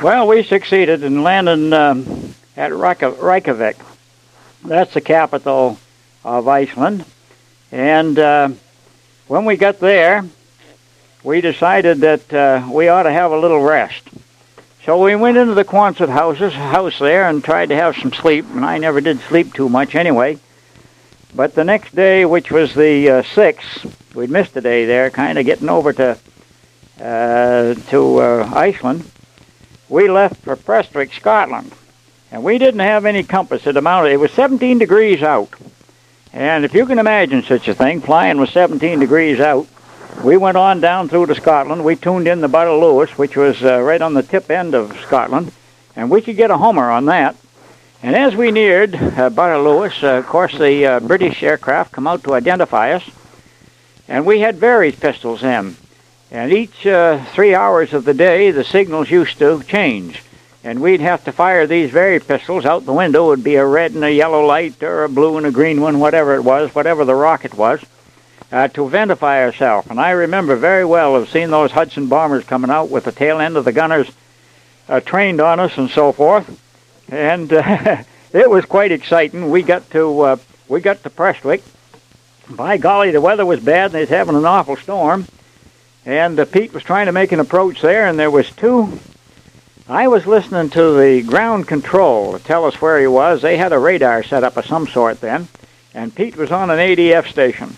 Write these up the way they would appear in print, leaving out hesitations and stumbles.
Well, we succeeded in landing at Reykjavik. That's the capital of Iceland. And when we got there, we decided that we ought to have a little rest. So we went into the Quonset house there and tried to have some sleep, and I never did sleep too much anyway. But the next day, which was the 6th, we'd missed a day there, kind of getting over to Iceland. We left for Prestwick, Scotland, and we didn't have any compass. It was 17 degrees out. And if you can imagine such a thing, flying with 17 degrees out, we went on down through to Scotland. We tuned in the Butt of Lewis, which was right on the tip end of Scotland, and we could get a Homer on that. And as we neared Butt of Lewis, of course, the British aircraft come out to identify us, and we had varied pistols in. And each 3 hours of the day, the signals used to change. And we'd have to fire these varied pistols out the window. It would be a red and a yellow light, or a blue and a green one, whatever it was, whatever the rocket was, to identify ourselves. And I remember very well of seeing those Hudson bombers coming out with the tail end of the gunners trained on us and so forth. And it was quite exciting. We got to Prestwick. By golly, the weather was bad, and they was having an awful storm. And Pete was trying to make an approach there, and there was two. I was listening to the ground control to tell us where he was. They had a radar set up of some sort then, and Pete was on an ADF station.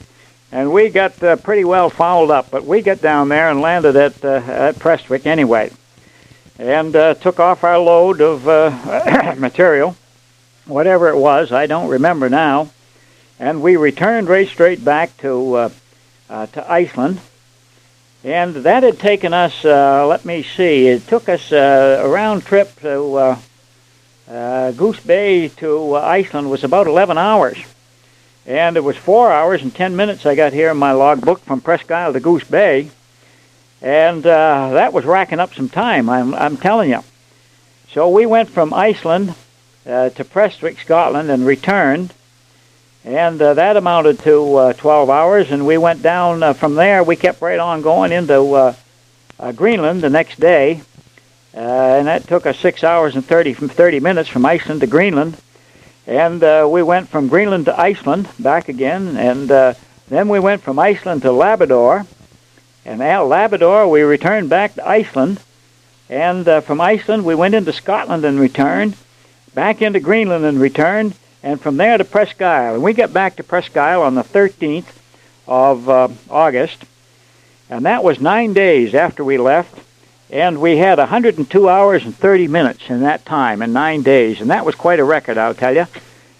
And we got pretty well fouled up, but we got down there and landed at Prestwick anyway, and took off our load of material, whatever it was, I don't remember now, and we returned right straight back to Iceland. And that had taken us, let me see, it took us a round trip to Goose Bay to Iceland was about 11 hours. And it was 4 hours and 10 minutes I got here in my logbook from Presque Isle to Goose Bay. And that was racking up some time, I'm telling you. So we went from Iceland to Prestwick, Scotland, and returned. And that amounted to 12 hours, and we went down from there. We kept right on going into Greenland the next day, and that took us 6 hours and 30 minutes from Iceland to Greenland. And we went from Greenland to Iceland, back again, and then we went from Iceland to Labrador. And at Labrador, we returned back to Iceland, and from Iceland, we went into Scotland and returned, back into Greenland and returned, and from there to Presque Isle. And we got back to Presque Isle on the 13th of August, and that was 9 days after we left, and we had 102 hours and 30 minutes in that time, in 9 days, and that was quite a record, I'll tell you.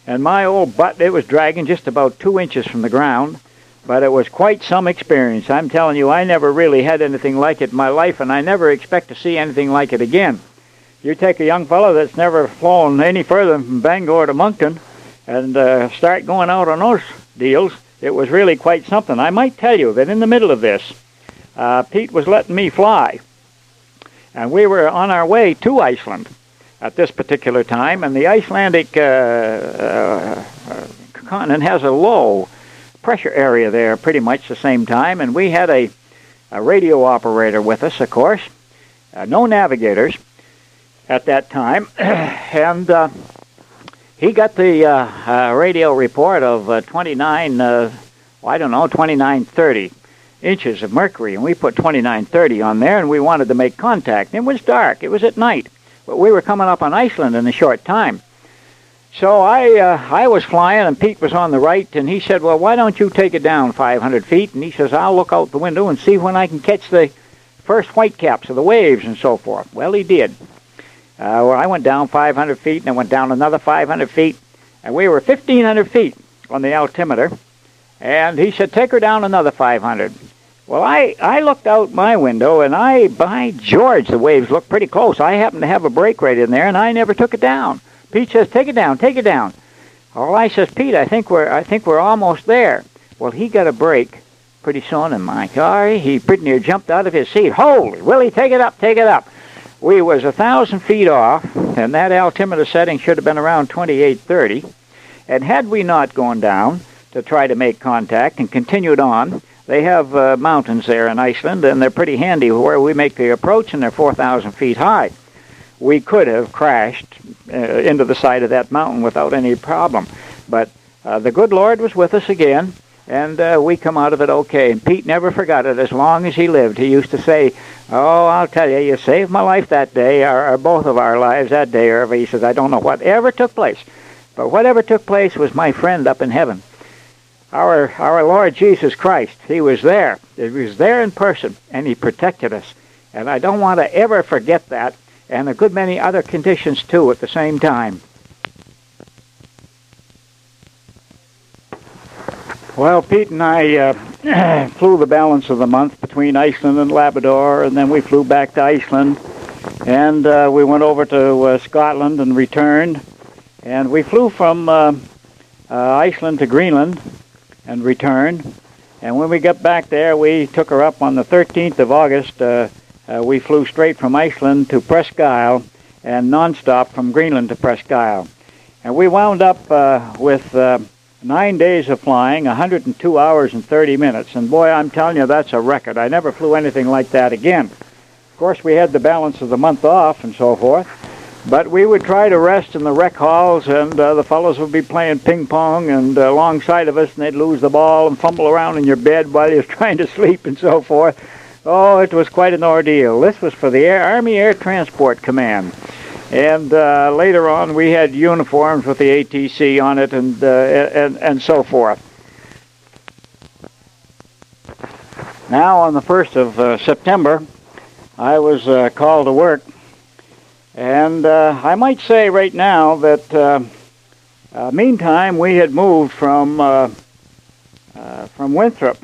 And my old butt, it was dragging just about 2 inches from the ground, but it was quite some experience. I'm telling you, I never really had anything like it in my life, and I never expect to see anything like it again. You take a young fellow that's never flown any further than Bangor to Moncton and start going out on those deals, it was really quite something. I might tell you that in the middle of this, Pete was letting me fly, and we were on our way to Iceland at this particular time, and the Icelandic continent has a low pressure area there pretty much the same time, and we had a radio operator with us, of course, no navigators at that time, and he got the radio report of 2930 inches of mercury, and we put 2930 on there, and we wanted to make contact. It was dark. It was at night, but we were coming up on Iceland in a short time. So I was flying, and Pete was on the right, and he said, well, why don't you take it down 500 feet? And he says, I'll look out the window and see when I can catch the first whitecaps of the waves and so forth. Well, he did. Well, I went down 500 feet, and I went down another 500 feet, and we were 1,500 feet on the altimeter, and he said, take her down another 500. Well, I looked out my window, and by George, the waves looked pretty close. I happened to have a brake right in there, and I never took it down. Pete says, take it down, take it down. Well, I says, Pete, I think we're almost there. Well, he got a brake pretty soon, and my car, he pretty near jumped out of his seat. Holy, Willie, take it up, take it up. We was 1,000 feet off, and that altimeter setting should have been around 2830. And had we not gone down to try to make contact and continued on, they have mountains there in Iceland, and they're pretty handy where we make the approach, and they're 4,000 feet high. we could have crashed into the side of that mountain without any problem. But the good Lord was with us again, and we come out of it okay. And Pete never forgot it as long as he lived. He used to say, "Oh, I'll tell you, you saved my life that day, or both of our lives that day, Irvin." He says, "I don't know whatever took place, but whatever took place was my friend up in heaven. Our Lord Jesus Christ, he was there. He was there in person, and he protected us. And I don't want to ever forget that, and a good many other conditions, too, at the same time." Well, Pete and I flew the balance of the month between Iceland and Labrador, and then we flew back to Iceland, and we went over to Scotland and returned. And we flew from Iceland to Greenland and returned. And when we got back there, we took her up on the 13th of August. We flew straight from Iceland to Presque Isle and nonstop from Greenland to Presque Isle. And we wound up with 9 days of flying, 102 hours and 30 minutes. And boy, I'm telling you, that's a record. I never flew anything like that again. Of course, we had the balance of the month off and so forth. But we would try to rest in the rec halls, and the fellows would be playing ping pong and alongside of us, and they'd lose the ball and fumble around in your bed while you were trying to sleep and so forth. Oh, it was quite an ordeal. This was for the Army Air Transport Command. And later on, we had uniforms with the ATC on it and so forth. Now, on the 1st of September, I was called to work. And I might say right now that meantime we had moved from Winthrop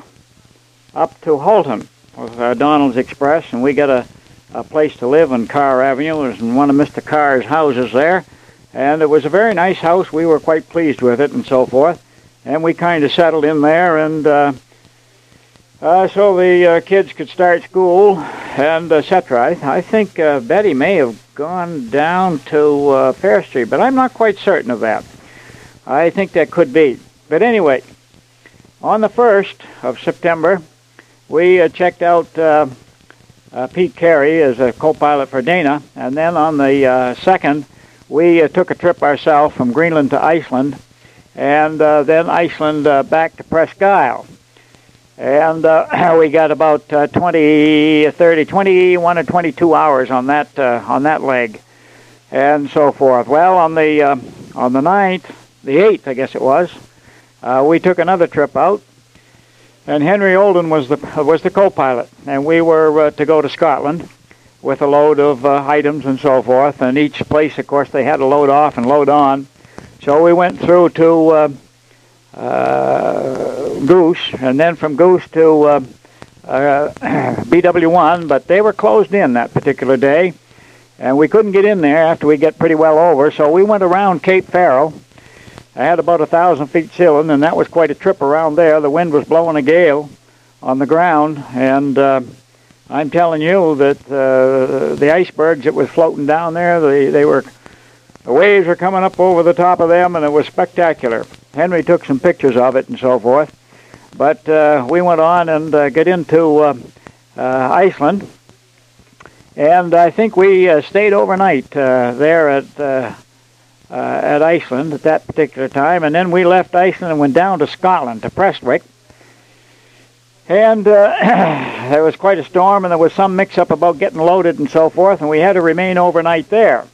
up to Holton with Donald's Express, and we got a place to live on Carr Avenue. It was in one of Mr. Carr's houses there, and it was a very nice house. We were quite pleased with it and so forth, and we kind of settled in there, and so the kids could start school and etc. I think Betty may have gone down to Fair Street, but I'm not quite certain of that. I think that could be. But anyway, on the 1st of September, we checked out Pete Carey as a co-pilot for Dana, and then on the 2nd, we took a trip ourselves from Greenland to Iceland, and then Iceland back to Presque Isle. And we got about 21 or 22 hours on that leg, and so forth. Well, on the 9th, the 8th, I guess it was, we took another trip out, and Henry Olden was the co-pilot, and we were to go to Scotland with a load of items and so forth. And each place, of course, they had to load off and load on. So we went through to Goose, and then from Goose to BW1, but they were closed in that particular day, and we couldn't get in there after we get pretty well over, so we went around Cape Farrell. I had about 1,000 feet ceiling, and that was quite a trip around there. The wind was blowing a gale on the ground, and I'm telling you that the icebergs that was floating down there, the waves were coming up over the top of them, and it was spectacular. Henry took some pictures of it and so forth. But we went on and got into Iceland, and I think we stayed overnight there at Iceland at that particular time, and then we left Iceland and went down to Scotland, to Prestwick. And there was quite a storm, and there was some mix-up about getting loaded and so forth, and we had to remain overnight there.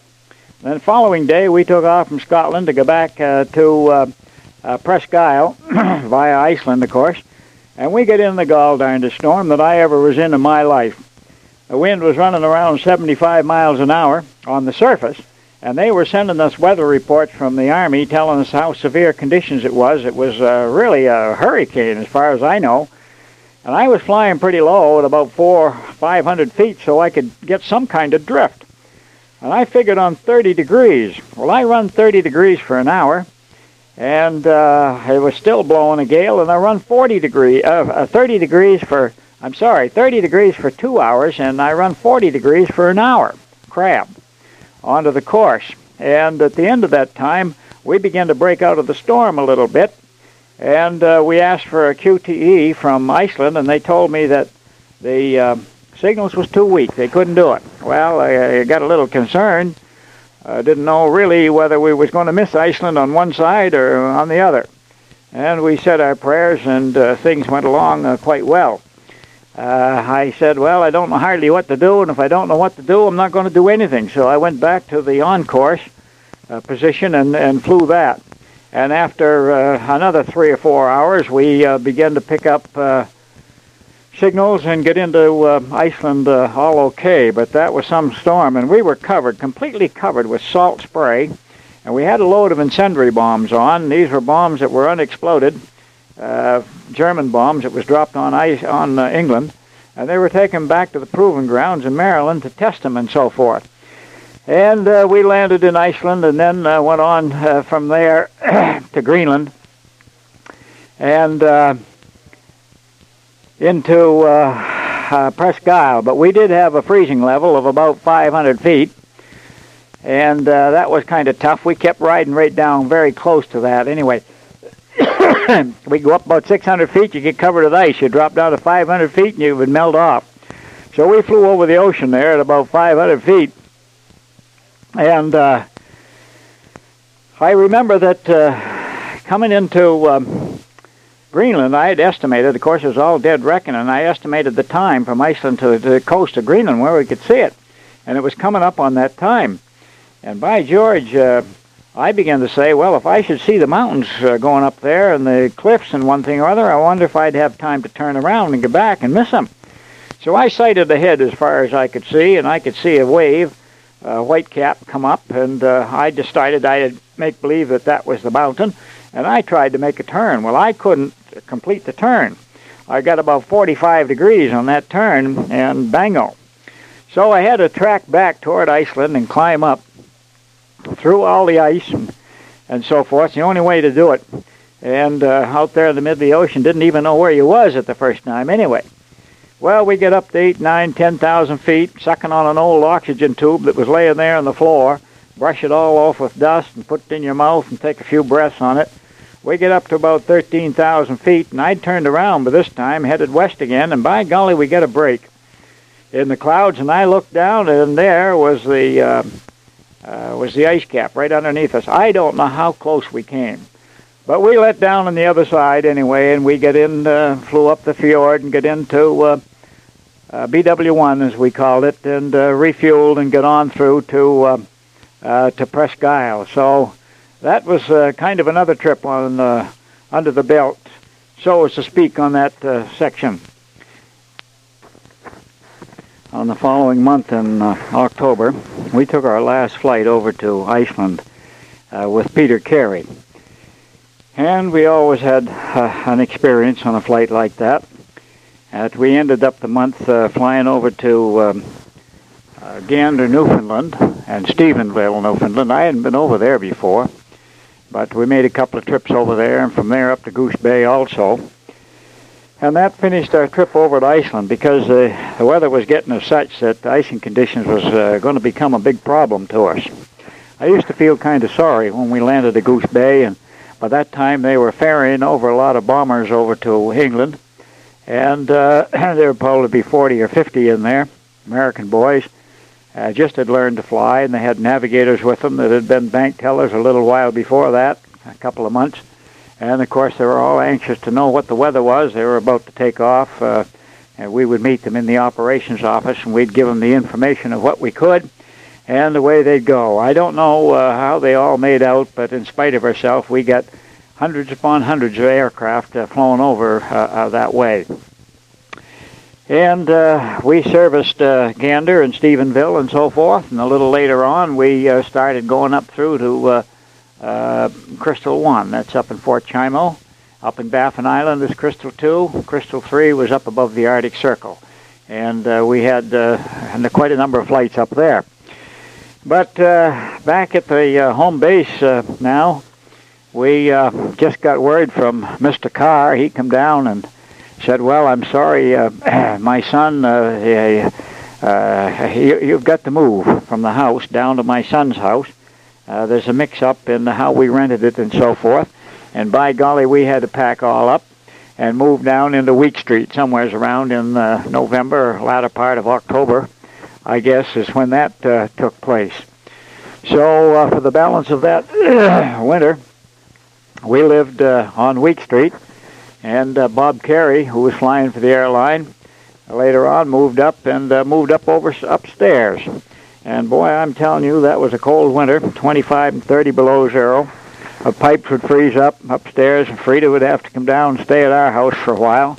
Then the following day, we took off from Scotland to go back to Presque Isle via Iceland, of course, and we get in the gall-darndest storm that I ever was in my life. The wind was running around 75 miles an hour on the surface, and they were sending us weather reports from the Army telling us how severe conditions it was. It was really a hurricane as far as I know, and I was flying pretty low at about 500 feet so I could get some kind of drift. And I figured on 30 degrees. Well, I run 30 degrees for an hour, and it was still blowing a gale, and I run 30 degrees for 2 hours, and I run 40 degrees for an hour, crab, onto the course. And at the end of that time, we began to break out of the storm a little bit, and we asked for a QTE from Iceland, and they told me that the Signals was too weak. They couldn't do it. Well, I got a little concerned. Didn't know really whether we was going to miss Iceland on one side or on the other. And we said our prayers, and things went along quite well. I said, well, I don't know hardly what to do, and if I don't know what to do, I'm not going to do anything. So I went back to the on-course position and flew that. And after another 3 or 4 hours, we began to pick up signals and get into Iceland all okay. But that was some storm, and we were completely covered with salt spray. And we had a load of incendiary bombs on. These were bombs that were unexploded. German bombs that was dropped on England, and they were taken back to the proving grounds in Maryland to test them and so forth. And we landed in Iceland and then went on from there to Greenland and into Presque Isle. But we did have a freezing level of about 500 feet, and that was kind of tough. We kept riding right down very close to that anyway. We go up about 600 feet, you get covered with ice. You drop down to 500 feet, and you would melt off. So we flew over the ocean there at about 500 feet. And I remember that coming into Greenland, I had estimated, of course, it was all dead reckoning, and I estimated the time from Iceland to the coast of Greenland where we could see it. And it was coming up on that time. And by George, I began to say, well, if I should see the mountains going up there and the cliffs and one thing or other, I wonder if I'd have time to turn around and go back and miss them. So I sighted ahead as far as I could see, and I could see a wave, white cap, come up, and I decided I'd make believe that that was the mountain, and I tried to make a turn. Well, I couldn't complete the turn. I got about 45 degrees on that turn, and bango. So I had to track back toward Iceland and climb up through all the ice and so forth. It's the only way to do it. And out there in the middle of the ocean, didn't even know where you was at the first time anyway. Well, we get up to 8, 9, 10,000 feet, sucking on an old oxygen tube that was laying there on the floor, brush it all off with dust and put it in your mouth and take a few breaths on it. We get up to about 13,000 feet, and I turned around by this time, headed west again, and by golly, we get a break in the clouds, and I looked down, and there was the ice cap right underneath us. I don't know how close we came, but we let down on the other side anyway, and we get in, flew up the fjord and get into BW1 as we called it, and refueled and got on through to Presque Isle. So that was kind of another trip on under the belt, so as to speak, on that section. On the following month in October, we took our last flight over to Iceland with Peter Carey. And we always had an experience on a flight like that. We ended up the month flying over to Gander, Newfoundland, and Stephenville, Newfoundland. I hadn't been over there before, but we made a couple of trips over there, and from there up to Goose Bay also. And that finished our trip over to Iceland, because the weather was getting as such that icing conditions was going to become a big problem to us. I used to feel kind of sorry when we landed at Goose Bay, and by that time they were ferrying over a lot of bombers over to England, and there would probably be 40 or 50 in there, American boys, just had learned to fly, and they had navigators with them that had been bank tellers a little while before that, a couple of months. And, of course, they were all anxious to know what the weather was. They were about to take off, and we would meet them in the operations office, and we'd give them the information of what we could and the way they'd go. I don't know how they all made out, but in spite of ourselves, we got hundreds upon hundreds of aircraft flown over that way. And we serviced Gander and Stephenville and so forth, and a little later on, we started going up through to Crystal 1, that's up in Fort Chimo. Up in Baffin Island is Crystal 2. Crystal 3 was up above the Arctic Circle. And we had quite a number of flights up there. But back at the home base now, we just got word from Mr. Carr. He come down and said, well, I'm sorry, my son, you've got to move from the house down to my son's house. There's a mix-up in how we rented it and so forth. And by golly, we had to pack all up. and moved down into Week Street, somewheres around in November, or latter part of October, I guess, is when that took place. So for the balance of that winter, we lived on Week Street, and Bob Carey, who was flying for the airline, later on moved up upstairs. And boy, I'm telling you, that was a cold winter, 25 and 30 below zero. Pipes would freeze up upstairs, and Frida would have to come down and stay at our house for a while.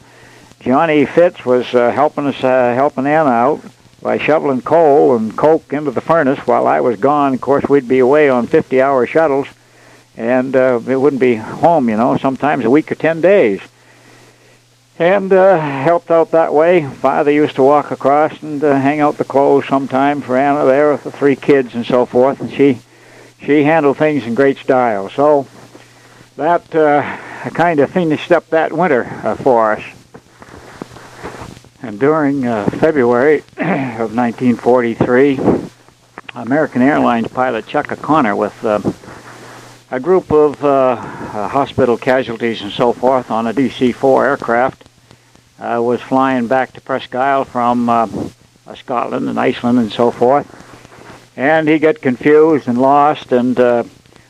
Johnny Fitz was helping Anna out by shoveling coal and coke into the furnace while I was gone. Of course, we'd be away on 50-hour shuttles, and we wouldn't be home, sometimes a week or 10 days. And helped out that way. Father used to walk across and hang out the clothes sometime for Anna there with the 3 kids and so forth, and she handled things in great style. So that kind of finished up that winter for us. And during February of 1943, American Airlines pilot Chuck O'Connor with a group of hospital casualties and so forth on a DC-4 aircraft was flying back to Presque Isle from Scotland and Iceland and so forth. And he got confused and lost and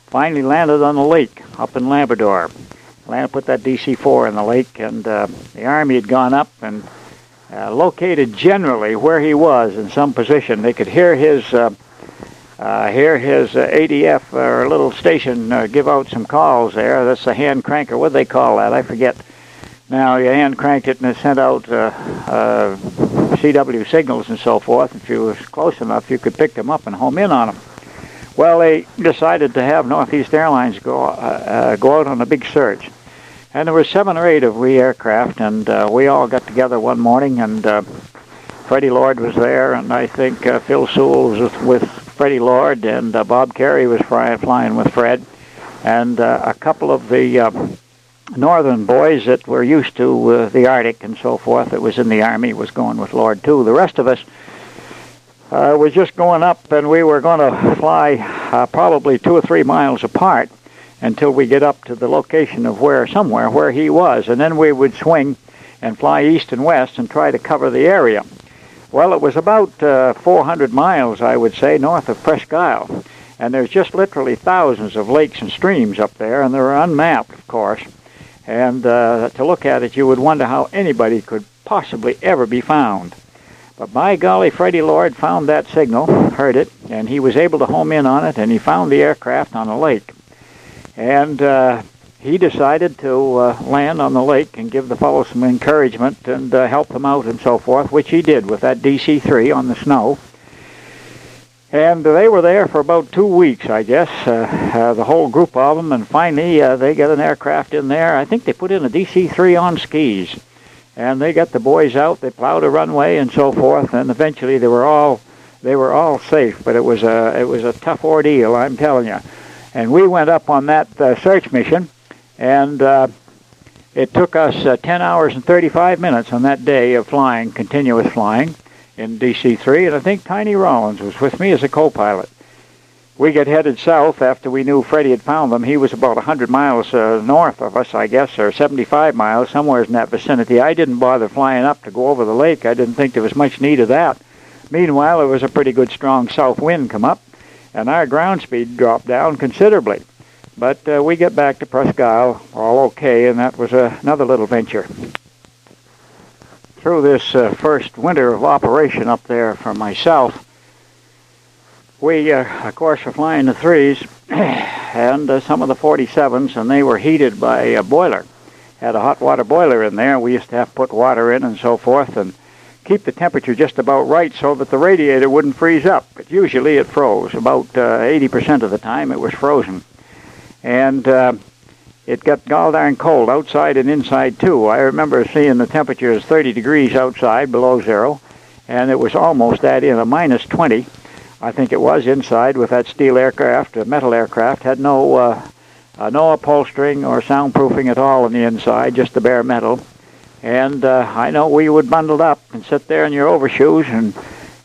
finally landed on the lake up in Labrador. Put that DC-4 in the lake, and the Army had gone up and located generally where he was in some position. They could hear his ADF or little station give out some calls there. That's the hand cranker. What do they call that? I forget. Now, you hand cranked it and it sent out CW signals and so forth. If you was close enough, you could pick them up and home in on them. Well, they decided to have Northeast Airlines go out on a big search. And there were 7 or 8 of we aircraft, and we all got together one morning, and Freddie Lord was there, and I think Phil Sewell was with Freddie Lord, and Bob Carey was flying with Fred, and a couple of the northern boys that were used to the Arctic and so forth, that was in the Army, was going with Lord too. The rest of us was just going up, and we were going to fly probably 2 or 3 miles apart until we get up to the location of where he was, and then we would swing and fly east and west and try to cover the area. Well, it was about 400 miles, I would say, north of Presque Isle, and there's just literally thousands of lakes and streams up there, and they're unmapped, of course. And to look at it, you would wonder how anybody could possibly ever be found. But by golly, Freddie Lord found that signal, heard it, and he was able to home in on it, and he found the aircraft on a lake. And he decided to land on the lake and give the fellows some encouragement and help them out and so forth, which he did with that DC-3 on the snow. And they were there for about 2 weeks, I guess, the whole group of them, and finally they got an aircraft in there. I think they put in a DC-3 on skis, and they got the boys out. They plowed a runway and so forth, and eventually they were all safe. But it was a tough ordeal, I'm telling you. And we went up on that search mission, and it took us 10 hours and 35 minutes on that day of flying, continuous flying, in DC-3, and I think Tiny Rollins was with me as a co-pilot. We got headed south after we knew Freddie had found them. He was about 100 miles north of us, I guess, or 75 miles, somewhere in that vicinity. I didn't bother flying up to go over the lake. I didn't think there was much need of that. Meanwhile, there was a pretty good strong south wind come up, and our ground speed dropped down considerably. But we get back to Presque Isle all okay, and that was another little venture. Through this first winter of operation up there for myself, we, of course, were flying the 3s and some of the 47s, and they were heated by a boiler. Had a hot water boiler in there. We used to have to put water in and so forth and keep the temperature just about right so that the radiator wouldn't freeze up. But usually it froze. About 80% of the time it was frozen. And it got gall darn cold outside and inside too. I remember seeing the temperature is 30 degrees outside, below zero, and it was almost that in a minus 20. I think it was inside with that steel aircraft, metal aircraft, had no upholstering or soundproofing at all on the inside, just the bare metal. And I know we would bundle up and sit there in your overshoes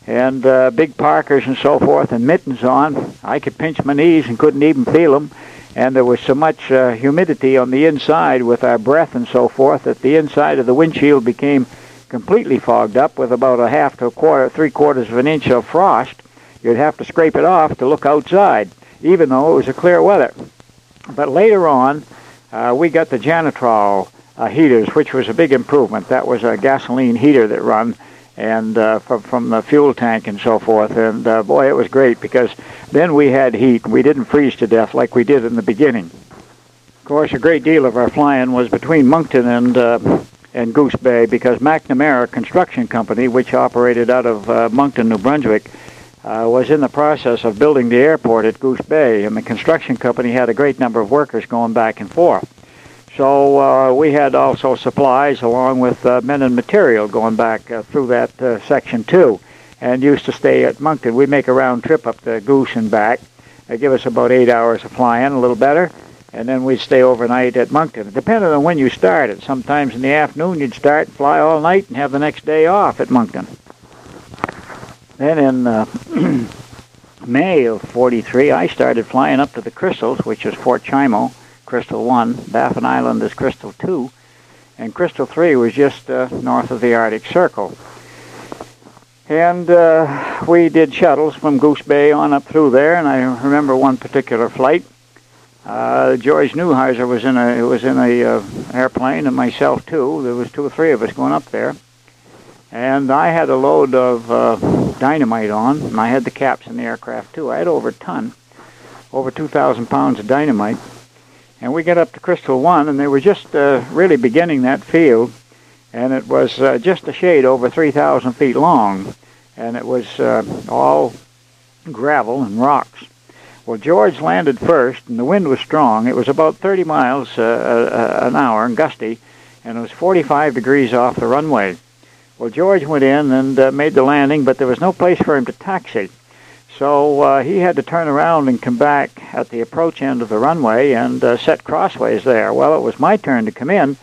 and big parkers and so forth and mittens on. I could pinch my knees and couldn't even feel them. and there was so much humidity on the inside with our breath and so forth that the inside of the windshield became completely fogged up with about a half to a quarter, 3/4 of an inch of frost. You'd have to scrape it off to look outside, even though it was a clear weather. But later on, we got the Janitrol heaters, which was a big improvement. That was a gasoline heater that run and from the fuel tank and so forth. And boy, it was great because then we had heat and we didn't freeze to death like we did in the beginning. Of course, a great deal of our flying was between Moncton and Goose Bay because McNamara Construction Company, which operated out of Moncton, New Brunswick, was in the process of building the airport at Goose Bay, and the construction company had a great number of workers going back and forth. So we had also supplies along with men and material going back through that section too, and used to stay at Moncton. We'd make a round trip up to Goose and back. They'd give us about 8 hours of flying, a little better, and then we'd stay overnight at Moncton. It depended on when you started. Sometimes in the afternoon you'd start and fly all night and have the next day off at Moncton. Then in May of '43, I started flying up to the Crystals, which is Fort Chimo, Crystal 1, Baffin Island is Crystal 2, and Crystal 3 was just north of the Arctic Circle. And we did shuttles from Goose Bay on up through there, and I remember one particular flight. George Neuheiser was in a airplane, and myself too. There was 2 or 3 of us going up there. And I had a load of dynamite on, and I had the caps in the aircraft too. I had over a ton, over 2,000 pounds of dynamite. And we got up to Crystal 1, and they were just really beginning that field, and it was just a shade over 3,000 feet long, and it was all gravel and rocks. Well, George landed first, and the wind was strong. It was about 30 miles an hour and gusty, and it was 45 degrees off the runway. Well, George went in and made the landing, but there was no place for him to taxi. So he had to turn around and come back at the approach end of the runway and set crossways there. Well, it was my turn to come in,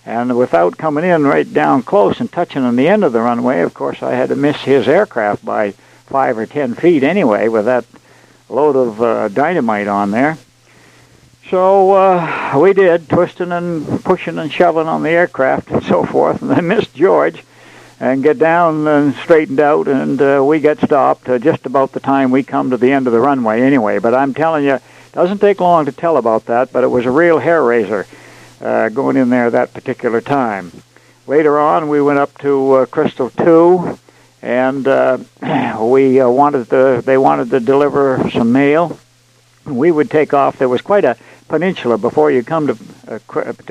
and without coming in right down close and touching on the end of the runway, of course, I had to miss his aircraft by 5 or 10 feet anyway with that load of dynamite on there. So we did, twisting and pushing and shoving on the aircraft and so forth, and I missed George and get down and straightened out, and we get stopped just about the time we come to the end of the runway anyway. But I'm telling you, it doesn't take long to tell about that, but it was a real hair-raiser going in there that particular time. Later on, we went up to Crystal 2, and they wanted to deliver some mail. We would take off. There was quite a peninsula before you come to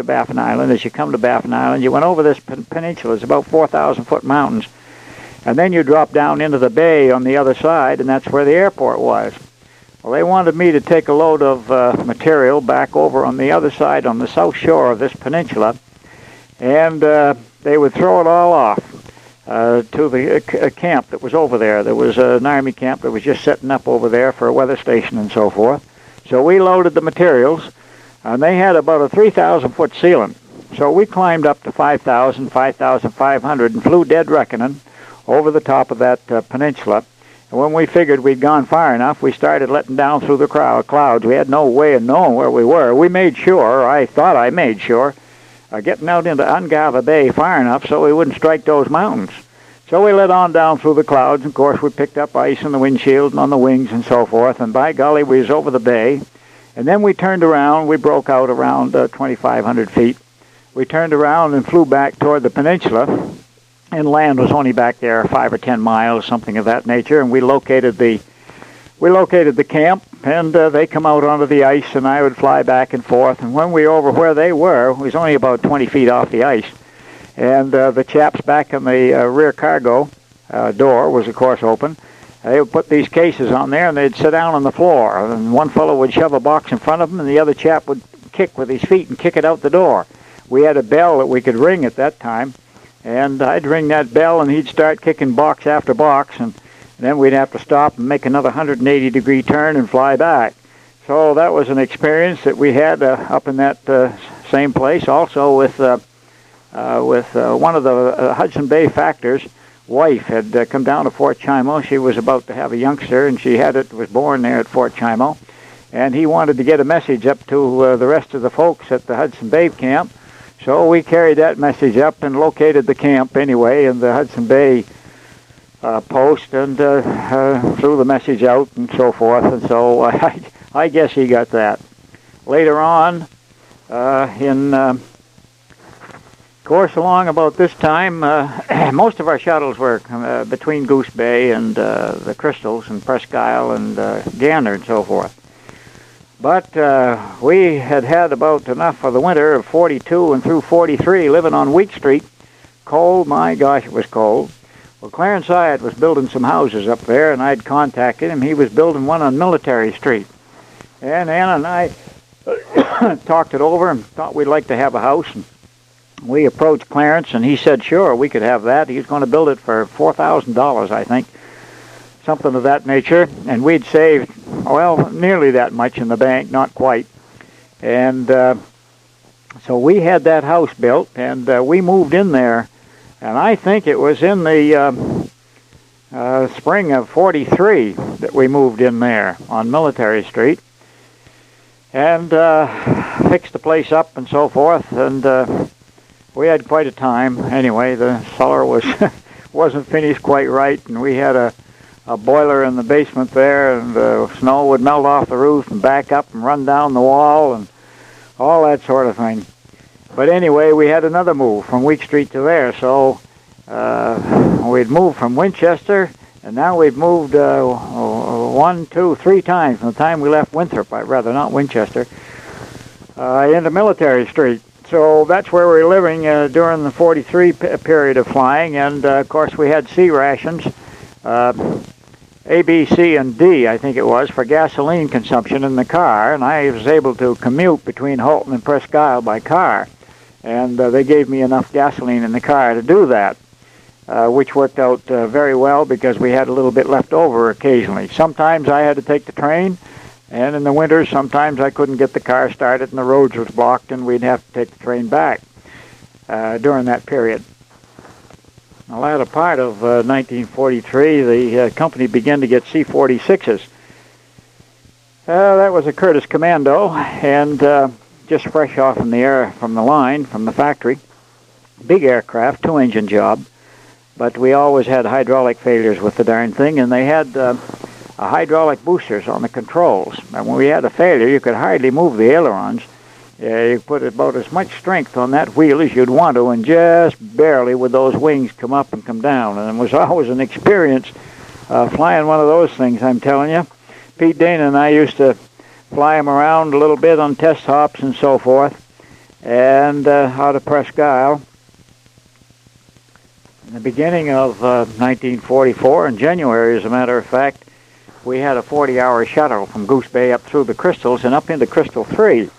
Baffin Island. As you come to Baffin Island, you went over this peninsula. It's about 4,000-foot mountains. And then you drop down into the bay on the other side, and that's where the airport was. Well, they wanted me to take a load of material back over on the other side on the south shore of this peninsula, and they would throw it all off to the camp that was over there. There was an Army camp that was just setting up over there for a weather station and so forth. So we loaded the materials, and they had about a 3,000-foot ceiling. So we climbed up to 5,000, 5,500, and flew dead reckoning over the top of that peninsula. And when we figured we'd gone far enough, we started letting down through the clouds. We had no way of knowing where we were. We made sure, I thought I made sure, getting out into Ungava Bay far enough so we wouldn't strike those mountains. So we let on down through the clouds, and of course we picked up ice in the windshield and on the wings and so forth, and by golly, we was over the bay. And then we turned around. We broke out around 2,500 feet. We turned around and flew back toward the peninsula, and land was only back there 5 or 10 miles, something of that nature, and we located the camp, and they come out onto the ice, and I would fly back and forth. And when we were over where they were, it was only about 20 feet off the ice. And the chaps back in the rear cargo door was, of course, open. They would put these cases on there, and they'd sit down on the floor. And one fellow would shove a box in front of them, and the other chap would kick with his feet and kick it out the door. We had a bell that we could ring at that time, and I'd ring that bell, and he'd start kicking box after box, and then we'd have to stop and make another 180-degree turn and fly back. So that was an experience that we had up in that same place. Also with one of the Hudson Bay factors' wife had come down to Fort Chimo. She was about to have a youngster, and was born there at Fort Chimo. and he wanted to get a message up to the rest of the folks at the Hudson Bay camp. So we carried that message up and located the camp anyway in the Hudson Bay post, and threw the message out and so forth. And so I guess he got that. Later on, of course, along about this time, most of our shuttles were between Goose Bay and the Crystals and Presque Isle and Gander and so forth. But we had about enough for the winter of 42 and through 43 living on Week Street. Cold, my gosh, it was cold. Well, Clarence Hyatt was building some houses up there, and I'd contacted him. He was building one on Military Street. And Anna and I talked it over and thought we'd like to have a house. And we approached Clarence, and he said, sure, we could have that. He was going to build it for $4,000, I think, something of that nature. And we'd saved, well, nearly that much in the bank, not quite. And so we had that house built, and we moved in there. And I think it was in the spring of 43 that we moved in there on Military Street. And fixed the place up and so forth, and we had quite a time. Anyway, the cellar wasn't finished quite right, and we had a boiler in the basement there, and the snow would melt off the roof and back up and run down the wall and all that sort of thing. But anyway, we had another move from Week Street to there, so we'd moved from Winchester, and now we've moved 1, 2, 3 times from the time we left Winthrop, rather not Winchester, into Military Street. So that's where we were living during the 43 period of flying, and of course we had C rations, A, B, C, and D, I think it was, for gasoline consumption in the car, and I was able to commute between Holton and Presque Isle by car, and they gave me enough gasoline in the car to do that. Which worked out very well because we had a little bit left over occasionally. Sometimes I had to take the train, and in the winter sometimes I couldn't get the car started and the roads was blocked, and we'd have to take the train back during that period. In the latter part of 1943, the company began to get C-46s. That was a Curtiss Commando, and just fresh off from the line, from the factory. Big aircraft, 2-engine job. But we always had hydraulic failures with the darn thing, and they had hydraulic boosters on the controls. And when we had a failure, you could hardly move the ailerons. You put about as much strength on that wheel as you'd want to, and just barely would those wings come up and come down. And it was always an experience flying one of those things, I'm telling you. Pete Dana and I used to fly them around a little bit on test hops and so forth, and out of Presque Isle. In the beginning of 1944, in January, as a matter of fact, we had a 40-hour shuttle from Goose Bay up through the Crystals and up into Crystal 3.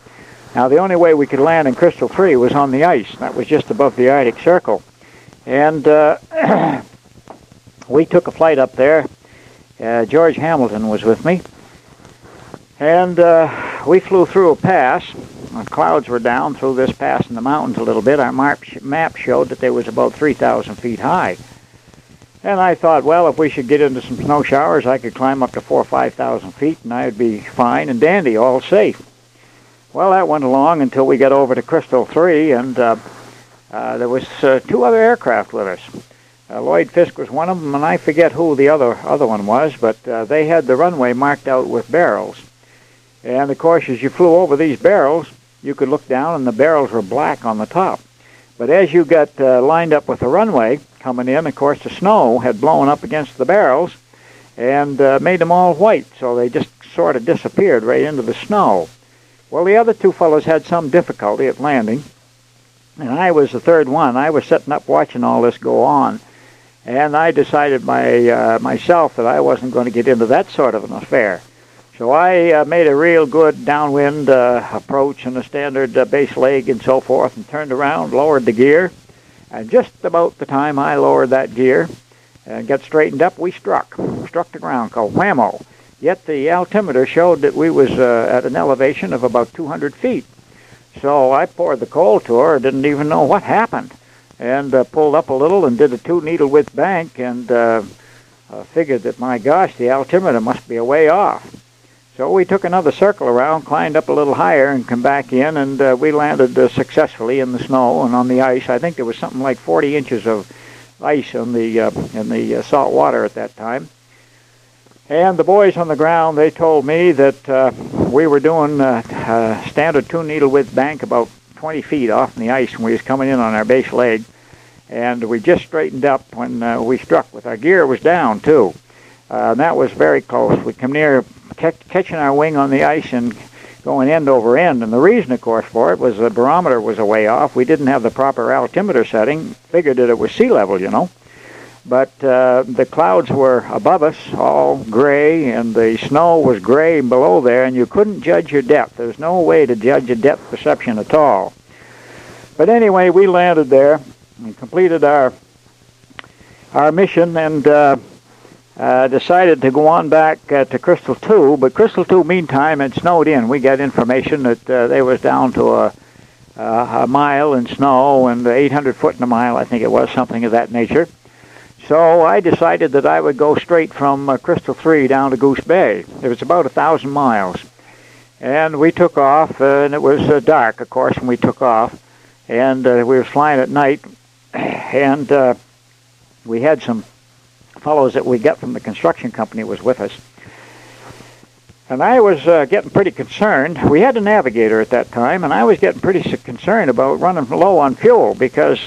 Now, the only way we could land in Crystal 3 was on the ice. That was just above the Arctic Circle. And we took a flight up there. George Hamilton was with me. And we flew through a pass. The clouds were down through this pass in the mountains a little bit. Our map showed that they was about 3,000 feet high. And I thought, well, if we should get into some snow showers, I could climb up to 4,000 or 5,000 feet, and I would be fine and dandy, all safe. Well, that went along until we got over to Crystal 3, and there was 2 other aircraft with us. Lloyd Fisk was one of them, and I forget who the other one was, but they had the runway marked out with barrels. And, of course, as you flew over these barrels, you could look down, and the barrels were black on the top. But as you got lined up with the runway coming in, of course, the snow had blown up against the barrels and made them all white, so they just sort of disappeared right into the snow. Well, the other 2 fellows had some difficulty at landing, and I was the third one. I was sitting up watching all this go on, and I decided myself that I wasn't going to get into that sort of an affair. So I made a real good downwind approach and a standard base leg and so forth, and turned around, lowered the gear, and just about the time I lowered that gear and got straightened up, we struck the ground, called whammo. Yet the altimeter showed that we was at an elevation of about 200 feet. So I poured the coal to her, didn't even know what happened, and pulled up a little and did a 2-needle-width bank, and figured that, my gosh, the altimeter must be a way off. So we took another circle around, climbed up a little higher, and come back in, and we landed successfully in the snow and on the ice. I think there was something like 40 inches of ice in the salt water at that time. And the boys on the ground, they told me that we were doing standard 2-needle width bank about 20 feet off in the ice when we was coming in on our base leg. And we just straightened up when we struck with our gear was down, too. And that was very close. We come near catching our wing on the ice and going end over end. And the reason, of course, for it was the barometer was a way off. We didn't have the proper altimeter setting. Figured that it was sea level, you know. But the clouds were above us, all gray, and the snow was gray below there, and you couldn't judge your depth. There's no way to judge a depth perception at all. But anyway, we landed there and completed our mission, and decided to go on back to Crystal 2, but Crystal 2, meantime, had snowed in. We got information that they was down to a mile in snow and 800 foot in a mile, I think it was, something of that nature. So I decided that I would go straight from Crystal 3 down to Goose Bay. It was about 1,000 miles. And we took off, and it was dark, of course, when we took off. And we were flying at night, and we had some fellows that we got from the construction company was with us. And I was getting pretty concerned. We had a navigator at that time, and I was getting pretty concerned about running low on fuel because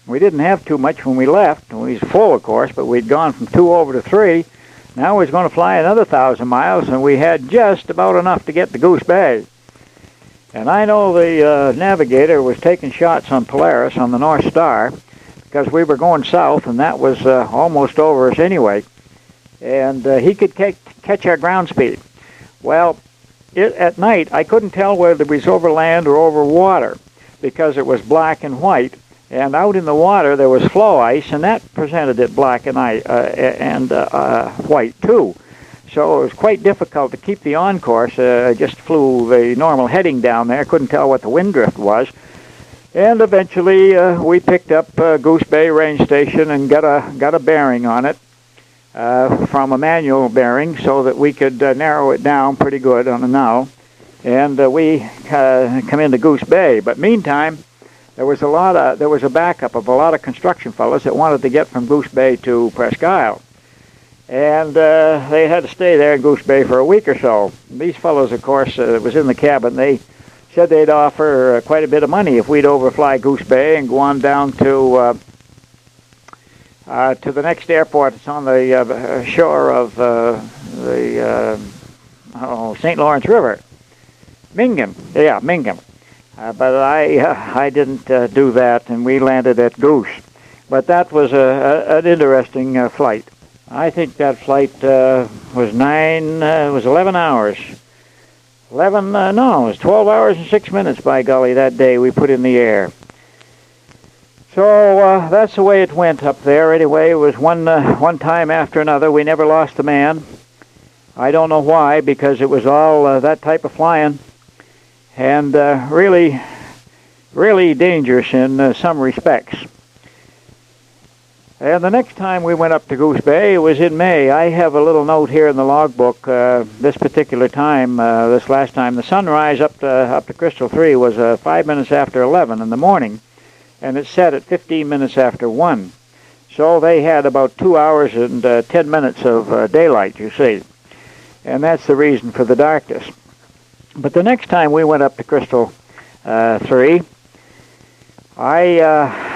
we didn't have too much when we left. We was full, of course, but we'd gone from 2 over to 3. Now we was going to fly another 1,000 miles, and we had just about enough to get to Goose Bay. And I know the navigator was taking shots on Polaris, on the North Star, because we were going south, and that was almost over us anyway. And he could catch our ground speed. Well, at night, I couldn't tell whether it was over land or over water, because it was black and white. And out in the water, there was floe ice, and that presented it black and white, too. So it was quite difficult to keep the on-course. I just flew the normal heading down there. Couldn't tell what the wind drift was. And eventually, we picked up Goose Bay Range Station and got a bearing on it from a manual bearing so that we could narrow it down pretty good on a now. And we come into Goose Bay. But meantime, there was a backup of a lot of construction fellows that wanted to get from Goose Bay to Presque Isle. And they had to stay there in Goose Bay for a week or so. These fellows, of course, that was in the cabin, they said they'd offer quite a bit of money if we'd overfly Goose Bay and go on down to the next airport. It's on the shore of the St. Lawrence River. Mingan. Yeah, Mingan. But I didn't do that, and we landed at Goose. But that was an interesting flight. I think that flight was 11 hours. It was 12 hours and 6 minutes, by golly, that day we put in the air. So that's the way it went up there. Anyway, it was one time after another. We never lost a man. I don't know why, because it was all that type of flying. And really, really dangerous in some respects. And the next time we went up to Goose Bay, it was in May. I have a little note here in the logbook. This particular time, this last time, the sunrise up to Crystal 3 was 5 minutes after 11 in the morning, and it set at 15 minutes after 1. So they had about 2 hours and 10 minutes of daylight, you see. And that's the reason for the darkness. But the next time we went up to Crystal 3, I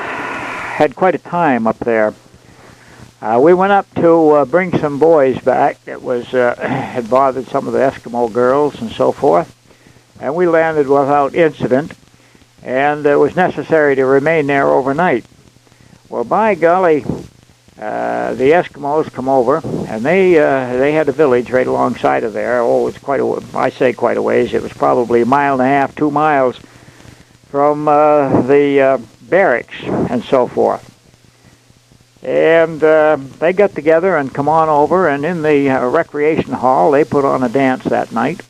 had quite a time up there. We went up to bring some boys back that was had bothered some of the Eskimo girls and so forth, and we landed without incident, and it was necessary to remain there overnight. Well, by golly, the Eskimos come over, and they had a village right alongside of there. Oh, it's quite a ways. It was probably 1.5 miles, 2 miles from the barracks and so forth. And they got together and come on over, and in the recreation hall, they put on a dance that night.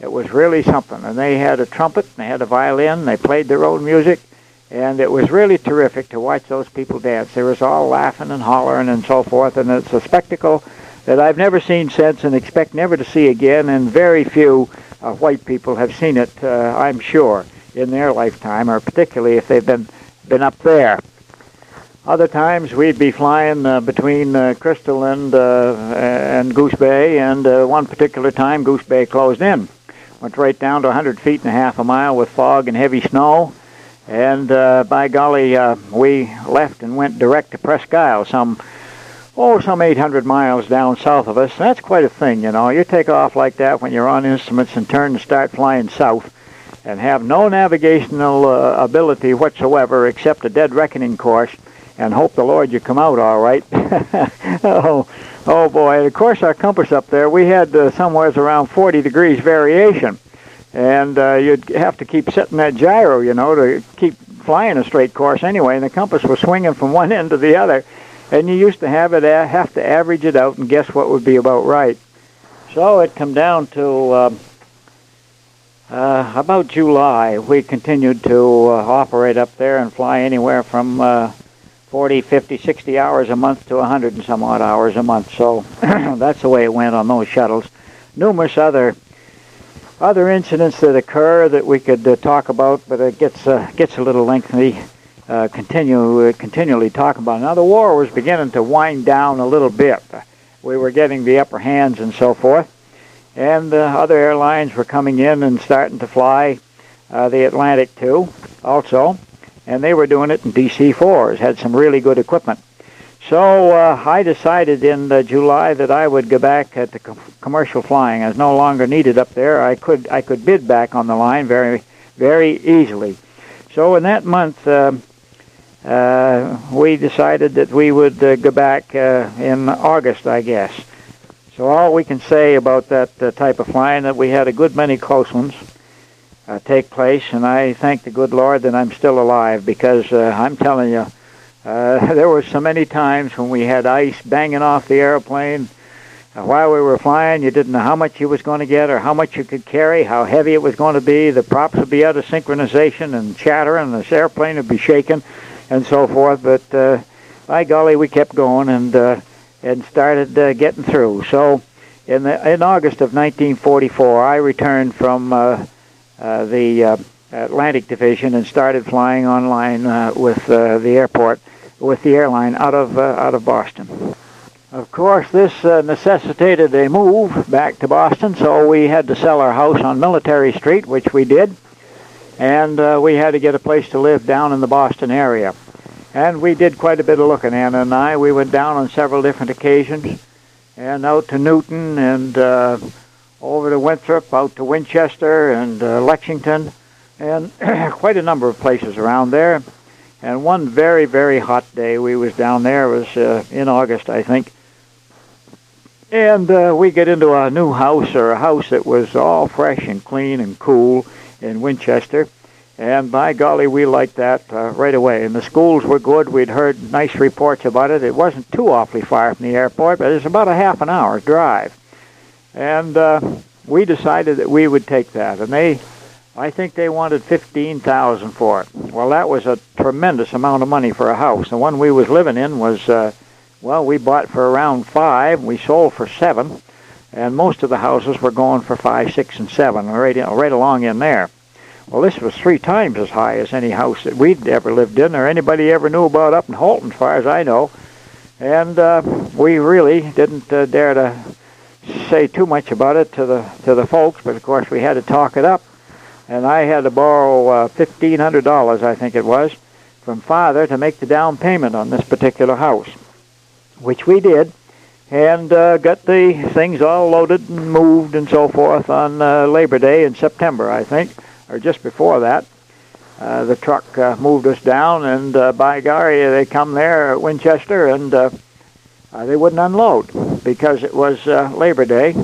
It was really something. And they had a trumpet, and they had a violin, they played their own music, and it was really terrific to watch those people dance. They was all laughing and hollering and so forth, and it's a spectacle that I've never seen since and expect never to see again, and very few white people have seen it, I'm sure, in their lifetime, or particularly if they've been up there. Other times we'd be flying between Crystal and Goose Bay, and one particular time Goose Bay closed in. Went right down to 100 feet and a half a mile with fog and heavy snow, and by golly, we left and went direct to Presque Isle, some 800 miles down south of us. That's quite a thing, you know. You take off like that when you're on instruments and turn and start flying south and have no navigational ability whatsoever except a dead reckoning course, and hope the Lord you come out all right. oh boy. And of course, our compass up there, we had somewhere around 40 degrees variation. And you'd have to keep setting that gyro, you know, to keep flying a straight course anyway. And the compass was swinging from one end to the other. And you used to have to average it out and guess what would be about right. So it come down to about July. We continued to operate up there and fly anywhere from 40, 50, 60 hours a month to 100 and some odd hours a month. So that's the way it went on those shuttles. Numerous other incidents that occur that we could talk about, but it gets a little lengthy. Continually talk about. Now the war was beginning to wind down a little bit. We were getting the upper hands and so forth, and other airlines were coming in and starting to fly the Atlantic too, also. And they were doing it in DC-4s, had some really good equipment. So I decided in July that I would go back to commercial flying. I was no longer needed up there. I could bid back on the line very, very easily. So in that month, we decided that we would go back in August, I guess. So all we can say about that type of flying, that we had a good many close ones take place, and I thank the good Lord that I'm still alive, because I'm telling you, there were so many times when we had ice banging off the airplane while we were flying. You didn't know how much you was going to get or how much you could carry, how heavy it was going to be. The props would be out of synchronization and chattering, and this airplane would be shaking and so forth. But by golly, we kept going and started getting through. So in August of 1944, I returned from the Atlantic Division and started flying online with the airline out of Boston. Of course, this necessitated a move back to Boston, so we had to sell our house on Military Street, which we did, and we had to get a place to live down in the Boston area. And we did quite a bit of looking, Anna and I. We went down on several different occasions, and out to Newton, and over to Winthrop, out to Winchester, and Lexington, and quite a number of places around there. And one very, very hot day we was down there. It was in August, I think. And we get into a new house, or a house that was all fresh and clean and cool in Winchester. And by golly, we liked that right away. And the schools were good. We'd heard nice reports about it. It wasn't too awfully far from the airport, but it's about a half an hour drive. And we decided that we would take that. And I think they wanted $15,000 for it. Well, that was a tremendous amount of money for a house. The one we was living in was, we bought for around $5,000. We sold for $7,000. And most of the houses were going for $5,000, $6,000, and $7,000, right along in there. Well, this was 3 times as high as any house that we'd ever lived in, or anybody ever knew about up in Holton, as far as I know. And we really didn't dare to say too much about it to the folks, but of course we had to talk it up. And I had to borrow $1,500, I think it was, from Father to make the down payment on this particular house, which we did, and got the things all loaded and moved and so forth on Labor Day in September, I think, or just before that. The truck moved us down, and by golly, they come there at Winchester, and they wouldn't unload because it was Labor Day,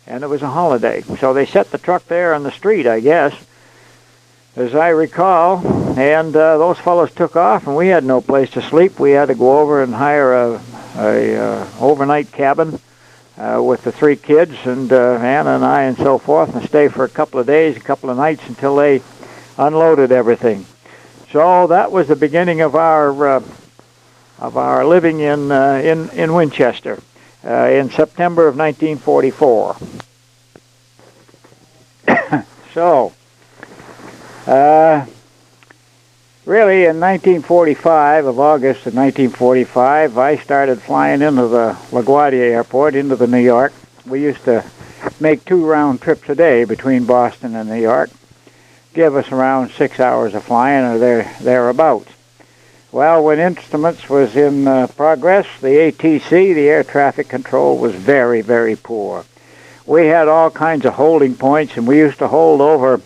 and it was a holiday. So they set the truck there on the street, I guess, as I recall, and those fellows took off, and we had no place to sleep. We had to go over and hire a overnight cabin with the 3 kids, and Anna and I and so forth, and stay for a couple of days, a couple of nights until they unloaded everything. So that was the beginning of our living in Winchester. in September of 1944. So, really in 1945, of August of 1945, I started flying into the LaGuardia Airport, into the New York. We used to make 2 round trips a day between Boston and New York. Give us around 6 hours of flying or thereabouts. Well, when instruments was in progress, the ATC, the air traffic control, was very, very poor. We had all kinds of holding points, and we used to hold over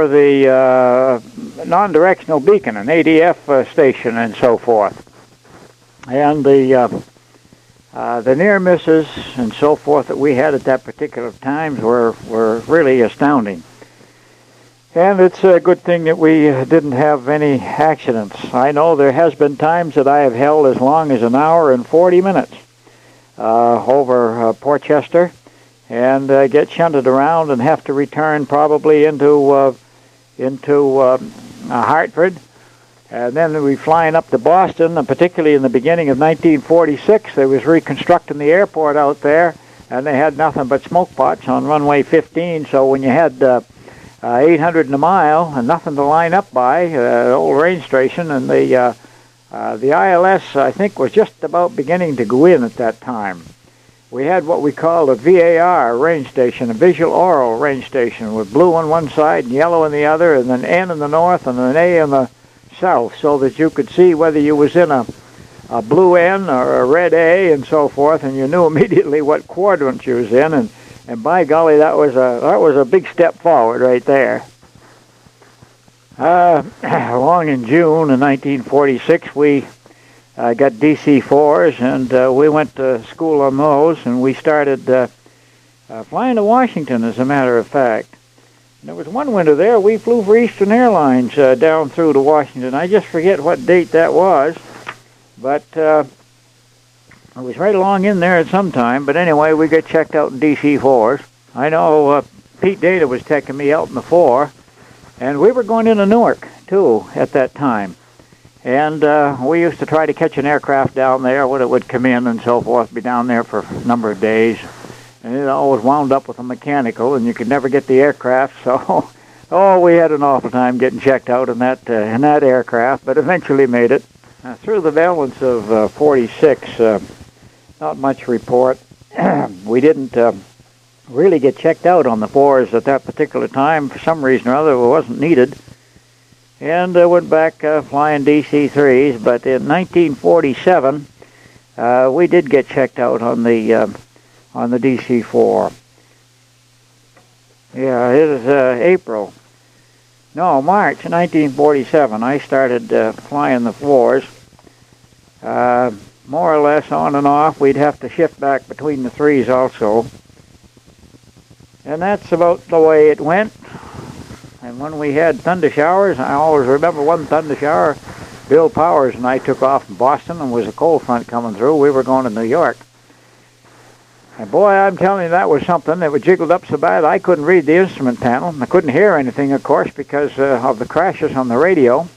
the non-directional beacon, an ADF station, and so forth. And the near misses and so forth that we had at that particular time were really astounding. And it's a good thing that we didn't have any accidents. I know there has been times that I have held as long as 1 hour and 40 minutes over Portchester, and get shunted around and have to return probably into Hartford. And then we flying up to Boston, and particularly in the beginning of 1946, they was reconstructing the airport out there, and they had nothing but smoke pots on runway 15. So when you had 800 in a mile and nothing to line up by, old range station, and the ILS, I think, was just about beginning to go in at that time. We had what we called a VAR range station, a visual aural range station, with blue on one side and yellow on the other, and an N in the north and an A in the south, so that you could see whether you was in a blue N or a red A and so forth, and you knew immediately what quadrant you was in, and by golly, that was a big step forward right there. Along in June of 1946, we got DC-4s, and we went to school on those, and we started flying to Washington, as a matter of fact. And there was one winter there, we flew for Eastern Airlines down through to Washington. I just forget what date that was, but it was right along in there at some time. But anyway, we got checked out in DC-4s. I know Pete Data was taking me out in the 4, and we were going into Newark, too, at that time. And we used to try to catch an aircraft down there when it would come in and so forth, be down there for a number of days. And it always wound up with a mechanical, and you could never get the aircraft. So, we had an awful time getting checked out in that aircraft, but eventually made it. Through the balance of 46, not much report. We didn't really get checked out on the 4s at that particular time. For some reason or other, it wasn't needed. And went back flying DC-3s, but in 1947, we did get checked out on the DC-4. Yeah, it was March 1947. I started flying the 4s. More or less on and off. We'd have to shift back between the 3s also. And that's about the way it went. And when we had thunder showers, I always remember one thunder shower, Bill Powers and I took off from Boston, and was a cold front coming through. We were going to New York. And boy, I'm telling you, that was something that was jiggled up so bad I couldn't read the instrument panel. I couldn't hear anything, of course, because of the crashes on the radio.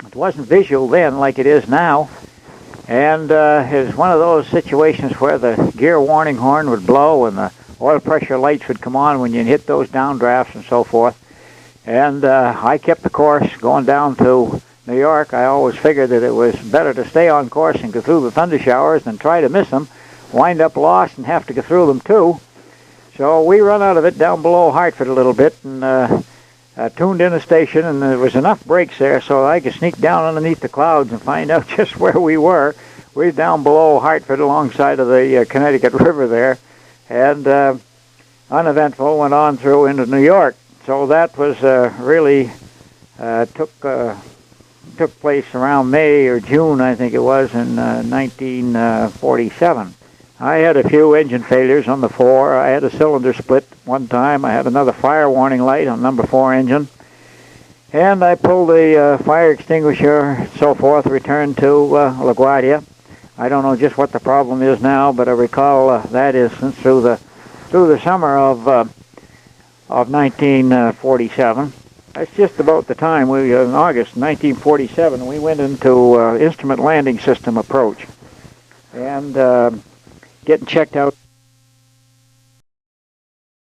It wasn't visual then like it is now. And it was one of those situations where the gear warning horn would blow and the oil pressure lights would come on when you hit those downdrafts and so forth. And I kept the course going down to New York. I always figured that it was better to stay on course and go through the thunder showers than try to miss them, wind up lost and have to go through them too. So we run out of it down below Hartford a little bit, and tuned in a station, and there was enough breaks there so I could sneak down underneath the clouds and find out just where we were. We were down below Hartford alongside of the Connecticut River there, and uneventful, went on through into New York. So that was really took place around May or June, I think it was, in 1947. I had a few engine failures on the 4. I had a cylinder split one time. I had another fire warning light on number 4 engine. And I pulled the fire extinguisher and so forth, returned to LaGuardia. I don't know just what the problem is now, but I recall that instance through the summer of 1947. That's just about the time in August 1947, we went into instrument landing system approach. And getting checked out.